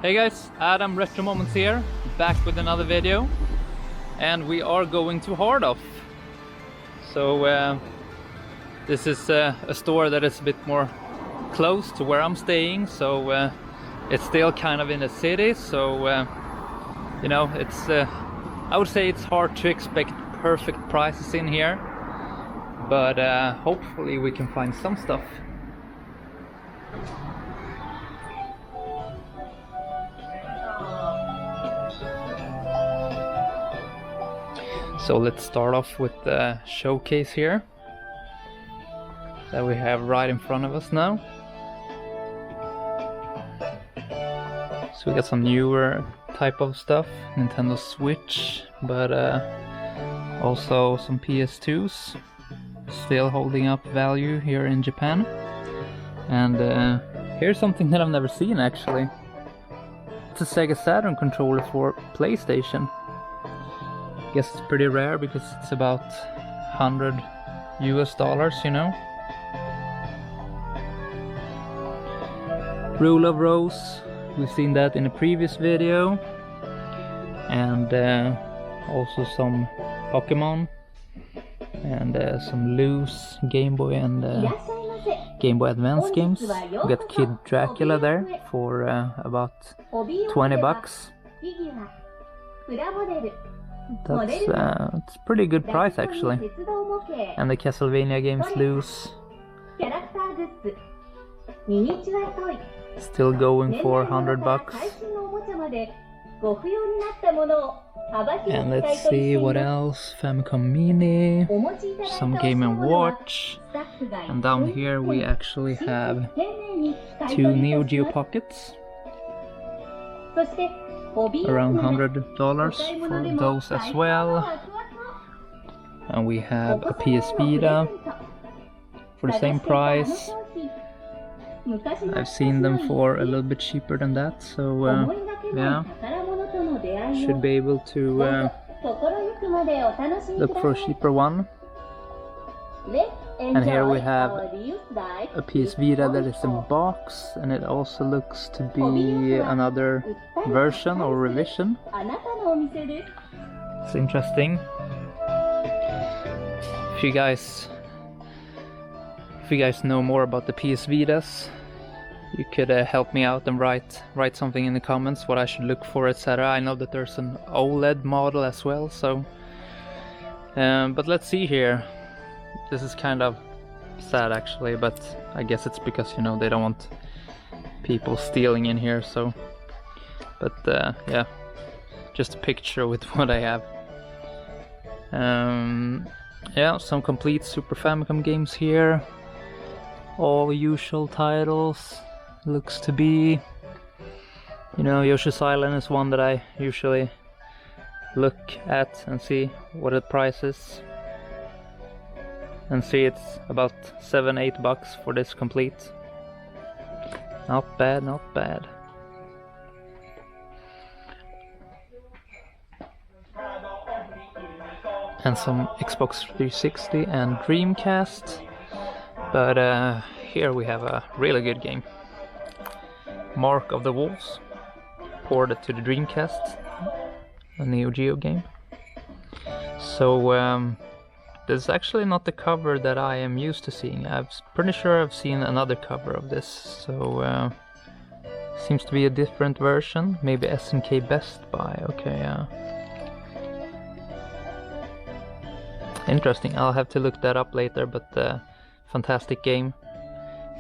Hey guys, Adam Retro Moments here, back with another video, and we are going to Hardoff. So this is a store that is a bit more close to where I'm staying, so it's still kind of in the city, so you know, it's I would say it's hard to expect perfect prices in here, but hopefully we can find some stuff. So let's start off with the showcase here that we have right in front of us now. So we got some newer type of stuff, Nintendo Switch, but also some PS2s, still holding up value here in Japan. And here's something that I've never seen actually. It's a Sega Saturn controller for PlayStation. Guess it's pretty rare because it's about $100 US, you know. Rule of Rose, we've seen that in a previous video, and also some Pokemon and some loose Game Boy and Game Boy Advance games. We got Kid Dracula there for about 20 bucks. It's a pretty good price actually. And the Castlevania games loose, still going for 100 bucks. And let's see what else. Famicom Mini, some Game & Watch, and down here we actually have 2 Neo Geo Pockets, around $100 for those as well. And we have a PS Vita for the same price. I've seen them for a little bit cheaper than that, so yeah, should be able to look for a cheaper one. And here we have a PS Vita that is in box, and it also looks to be another version or revision. It's interesting. If you guys know more about the PS Vitas, you could help me out and write something in the comments what I should look for, etc. I know that there's an OLED model as well, so but let's see here. This is kind of sad actually, but I guess it's because, you know, they don't want people stealing in here, so but yeah, just a picture with what I have. Yeah, some complete Super Famicom games here, all usual titles. Looks to be, you know, Yoshi's Island is one that I usually look at and see what the price is. And see, it's about $7-8 bucks for this complete. Not bad, not bad. And some Xbox 360 and Dreamcast. But here we have a really good game. Mark of the Wolves, ported to the Dreamcast, a Neo Geo game. So this is actually not the cover that I am used to seeing. I'm pretty sure I've seen another cover of this, so seems to be a different version. Maybe SNK Best Buy. Okay, yeah. Interesting. I'll have to look that up later, but fantastic game.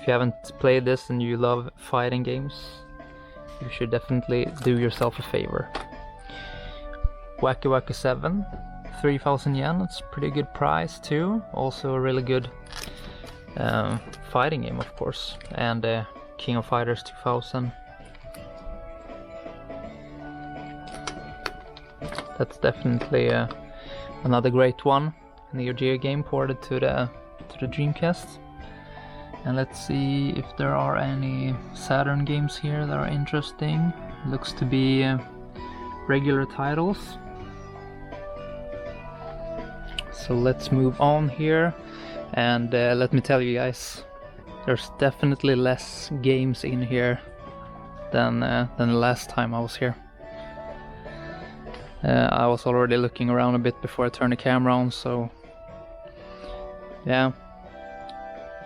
If you haven't played this and you love fighting games, you should definitely do yourself a favor. Wacky Wacky 7, 3,000 yen, it's a pretty good price too. Also a really good fighting game, of course. And King of Fighters 2000. That's definitely another great one. Neo Geo game ported to the Dreamcast. And let's see if there are any Saturn games here that are interesting. Looks to be regular titles. So let's move on here, and let me tell you guys, there's definitely less games in here than the last time I was here. I was already looking around a bit before I turned the camera on, so yeah,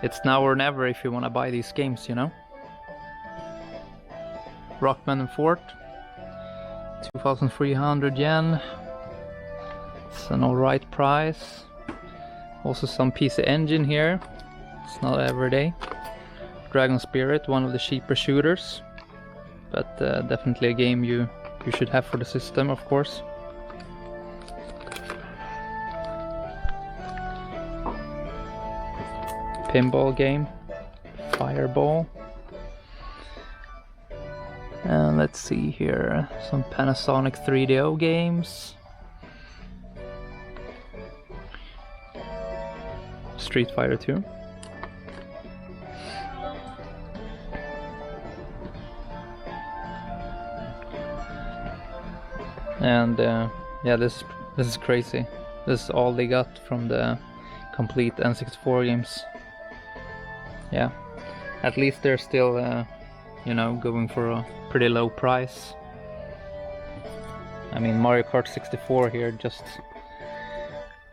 it's now or never if you want to buy these games, you know. Rockman and Fort, 2,300 yen. It's an alright price. Also some PC Engine here. It's not everyday. Dragon Spirit, one of the cheaper shooters, but definitely a game you should have for the system, of course. Pinball game, Fireball. And let's see here, some Panasonic 3DO games. Street Fighter 2. And yeah, this is crazy. This is all they got from the complete N64 games. Yeah, at least they're still you know, going for a pretty low price. I mean, Mario Kart 64 here, just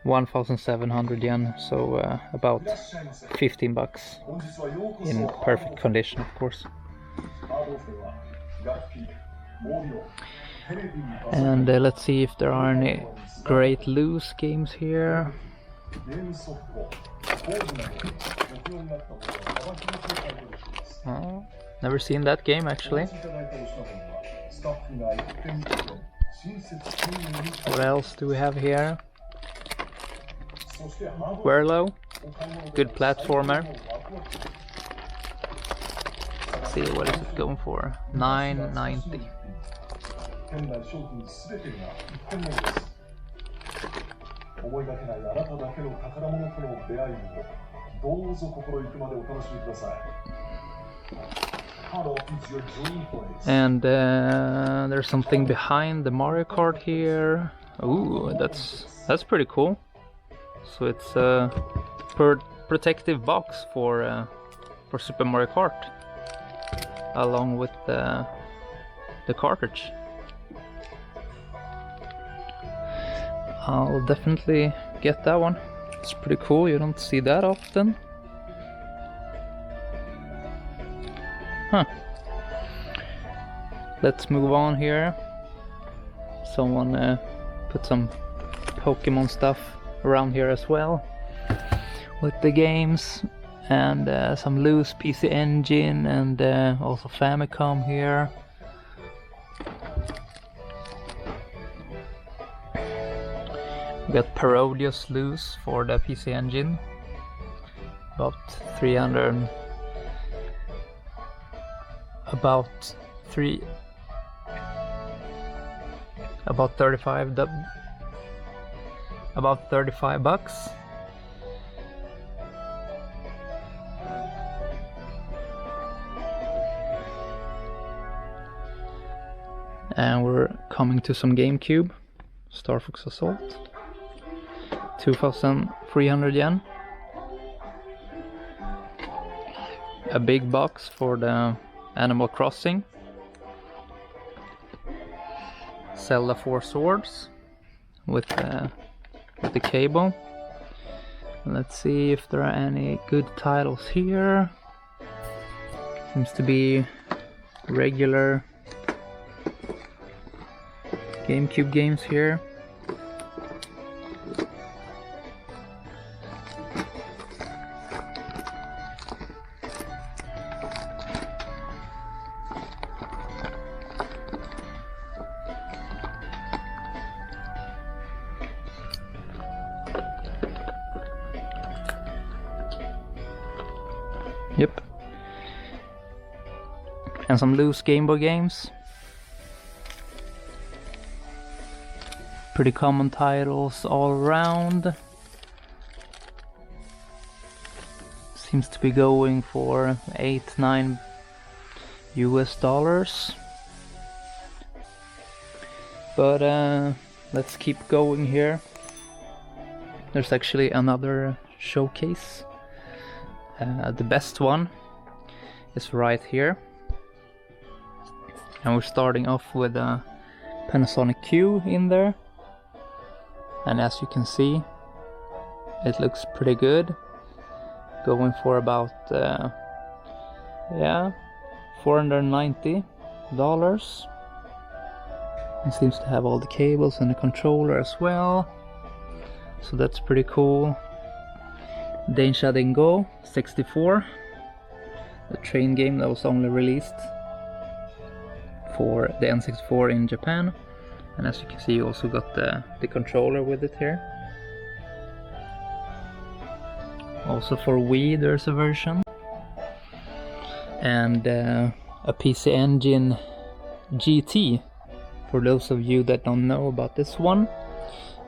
1,700 yen, so about 15 bucks in perfect condition, of course. And let's see if there are any great loose games here. Oh, never seen that game actually. What else do we have here? Werlo, good platformer. Let's see, what is it going for? 990. And there's something behind the Mario Kart here. Ooh, that's pretty cool. So it's a protective box for Super Mario Kart, along with the cartridge. I'll definitely get that one. It's pretty cool, you don't see that often. Huh. Let's move on here. Someone put some Pokemon stuff around here as well, with the games, and some loose PC Engine, and also Famicom here. We got Parodius loose for the PC Engine, about 300, about 35 bucks. And we're coming to some GameCube. Star Fox Assault, 2,300 yen. A big box for the Animal Crossing. Zelda 4 Swords with the cable. Let's see if there are any good titles here. Seems to be regular GameCube games here. Yep. And some loose Game Boy games. Pretty common titles all around. Seems to be going for $8-9 US. But let's keep going here. There's actually another showcase. The best one is right here. And we're starting off with a Panasonic Q in there. And as you can see, it looks pretty good. Going for about $490. It seems to have all the cables and the controller as well, so that's pretty cool. Densha Dengo 64, the train game that was only released for the N64 in Japan. And as you can see, you also got the controller with it here. Also for Wii there's a version. And a PC Engine GT. For those of you that don't know about this one,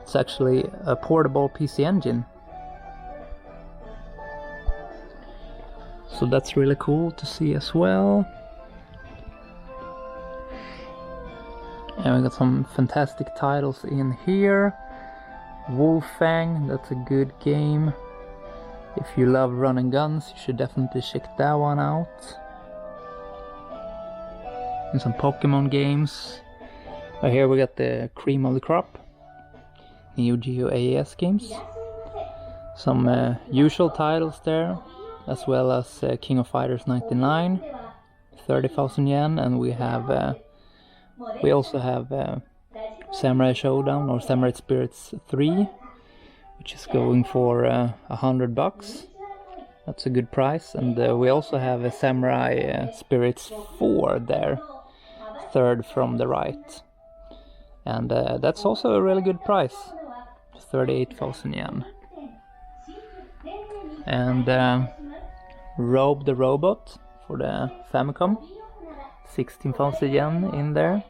it's actually a portable PC Engine. So that's really cool to see as well. And we got some fantastic titles in here. Wolfang, that's a good game. If you love run and guns, you should definitely check that one out. And some Pokemon games. Right here we got the cream of the crop, Geo AES games. Some usual titles there, as well as King of Fighters 99, 30,000 yen, and we also have Samurai Showdown or Samurai Spirits 3, which is going for $100. That's a good price. And we also have a Samurai Spirits 4 there, third from the right. And that's also a really good price, 38,000 yen. And Robe the Robot for the Famicom, 16,000 yen in there.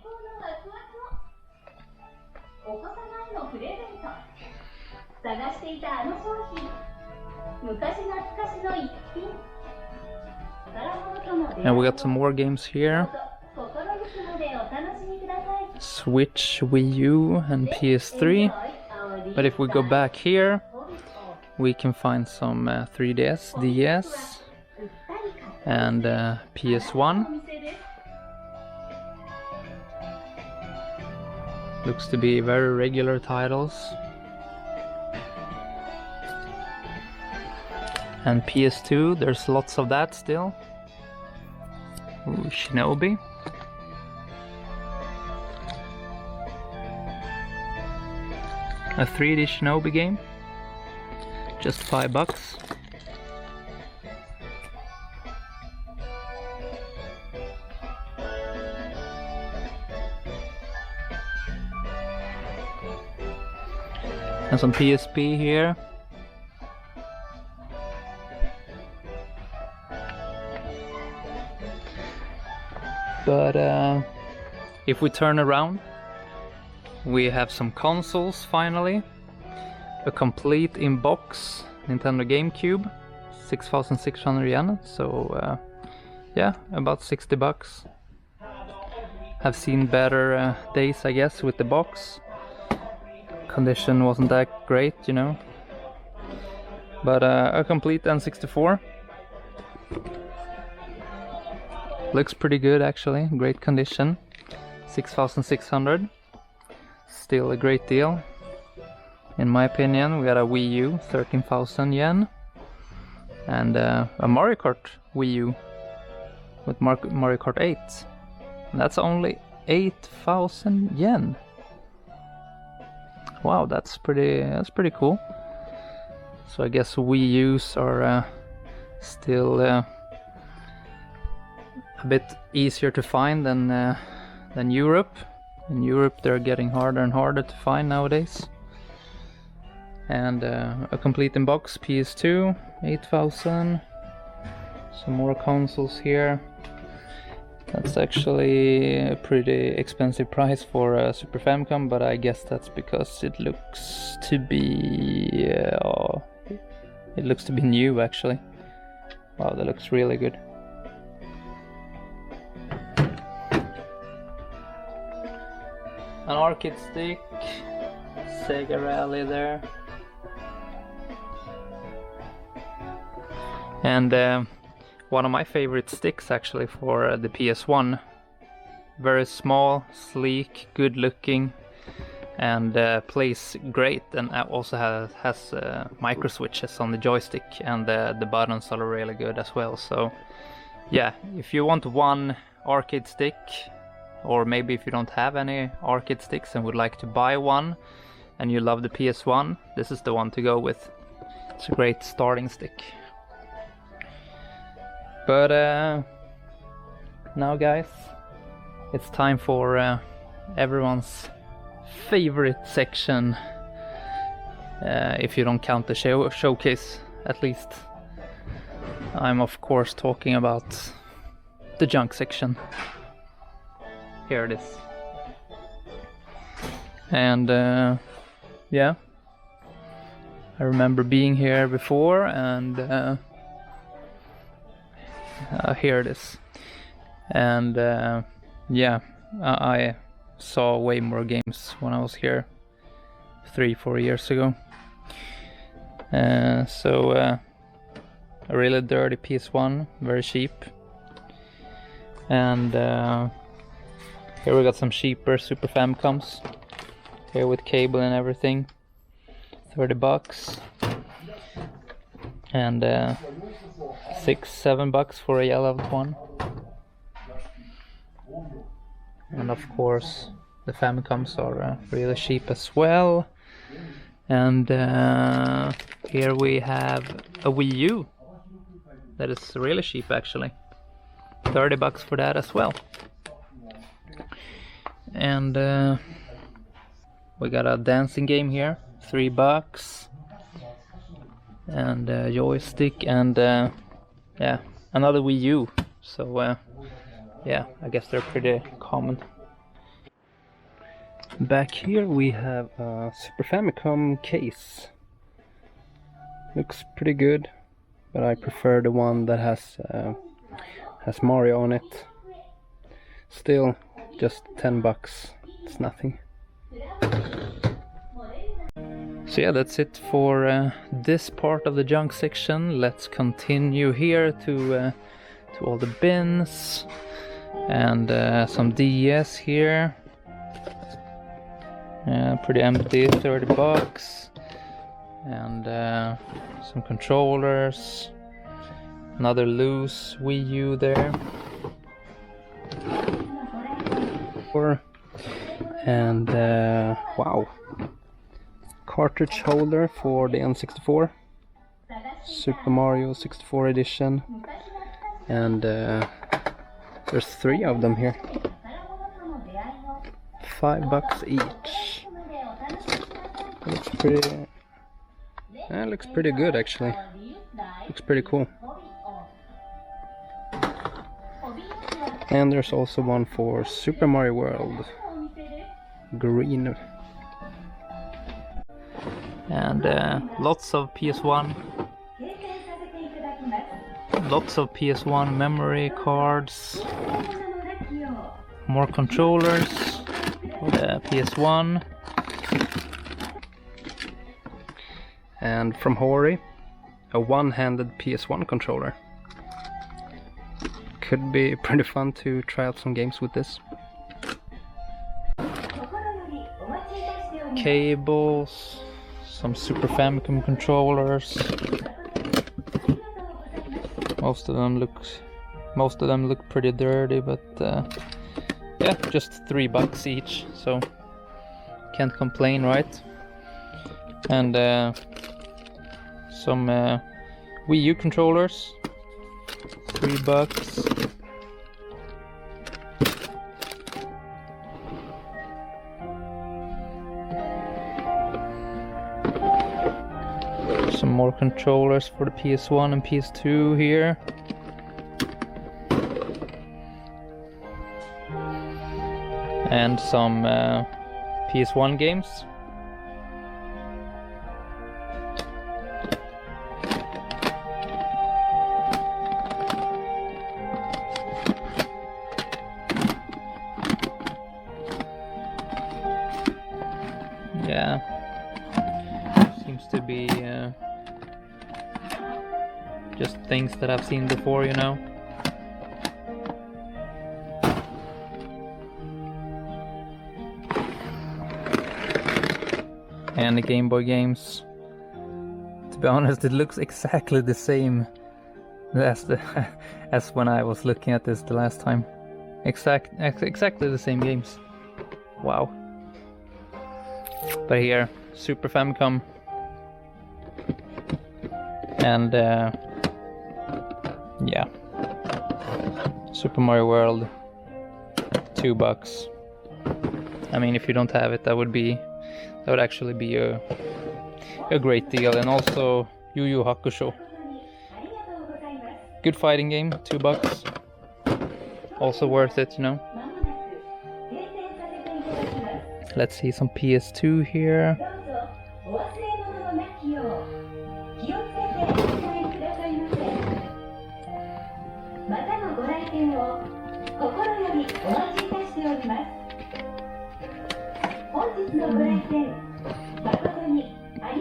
And we got some more games here. Switch, Wii U and PS3. But if we go back here, we can find some 3DS, DS and PS1. Looks to be very regular titles. And PS2, there's lots of that still. Ooh, Shinobi. A 3D Shinobi game, just $5. And some PSP here. But if we turn around, we have some consoles finally. A complete in-box Nintendo GameCube, 6,600 yen, so yeah, about $60. Have seen better days, I guess, with the box. Condition wasn't that great, you know. But a complete N64. Looks pretty good actually, great condition. 6,600. Still a great deal, in my opinion. We got a Wii U, 13,000 yen, and a Mario Kart Wii U with Mario Kart 8. And that's only 8,000 yen. Wow, that's pretty cool. So I guess Wii U's are still a bit easier to find than Europe. In Europe they're getting harder and harder to find nowadays. And a complete in-box PS2, 8,000. Some more consoles here. That's actually a pretty expensive price for a Super Famicom, but I guess that's because it looks to be new actually. Wow, that looks really good. An arcade stick, Sega Rally there. And one of my favorite sticks actually for the PS1 very small, sleek, good looking, and plays great, and also has micro switches on the joystick, and the buttons are really good as well. So yeah, if you want one arcade stick, or maybe if you don't have any arcade sticks and would like to buy one and you love the PS1, this is the one to go with. It's a great starting stick. But now guys, it's time for everyone's favorite section, if you don't count the showcase at least. I'm of course talking about the junk section. Here it is. And yeah, I remember being here before, and here it is. And yeah, I saw way more games when I was here 3-4 years ago. So a really dirty PS1, very cheap. And here we got some cheaper Super Famicoms, here with cable and everything, $30, and $6-7 for a yellowed one. And of course the Famicoms are really cheap as well. And here we have a Wii U that is really cheap actually, $30 for that as well. And we got a dancing game here, $3, and a joystick, and yeah, another Wii U. So yeah, I guess they're pretty common. Back here we have a Super Famicom case. Looks pretty good, but I prefer the one that has Mario on it. Still, just $10. It's nothing. So yeah, that's it for this part of the junk section. Let's continue here to all the bins, and some DS here. Pretty empty, $30. And some controllers. Another loose Wii U there. And wow, cartridge holder for the N64, Super Mario 64 edition, and there's 3 of them here, $5 each. Looks pretty good actually. Looks pretty cool. And there's also one for Super Mario World, green. And lots of PS1. Lots of PS1 memory cards. More controllers for the PS1. And from Hori, a one-handed PS1 controller. Could be pretty fun to try out some games with this. Cables, some Super Famicom controllers. Most of them look pretty dirty, but yeah, just $3 each, so can't complain, right? And some Wii U controllers, $3. Some more controllers for the PS1 and PS2 here. And some PS1 games. Yeah, seems to be just things that I've seen before, you know. and the Game Boy games. To be honest, it looks exactly the same as when I was looking at this the last time. Exactly the same games. Wow. But here, Super Famicom. And yeah, Super Mario World, $2. I mean, if you don't have it, that would actually be a great deal. And also Yu Yu Hakusho, good fighting game, $2. Also worth it, you know. Let's see some PS2 here.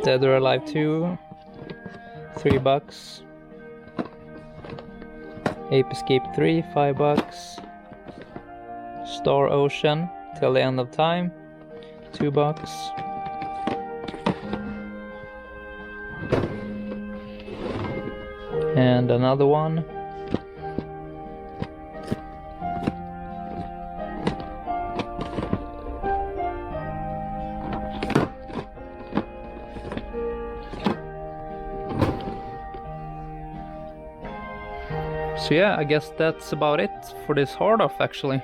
Dead or Alive 2, $3. Ape Escape 3, $5. Star Ocean, Till the End of Time, $2. And another one. So yeah, I guess that's about it for this hardoff actually.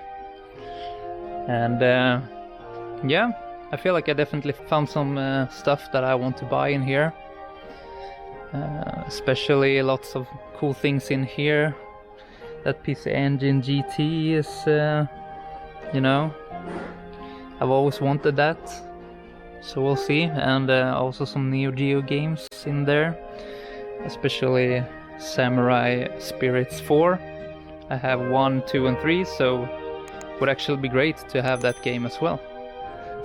And yeah, I feel like I definitely found some stuff that I want to buy in here. Especially lots of cool things in here. That PC Engine GT is, you know, I've always wanted that. So we'll see. And also some Neo Geo games in there. Especially Samurai Spirits 4. I have 1, 2 and 3, so would actually be great to have that game as well.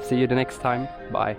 See you the next time. Bye.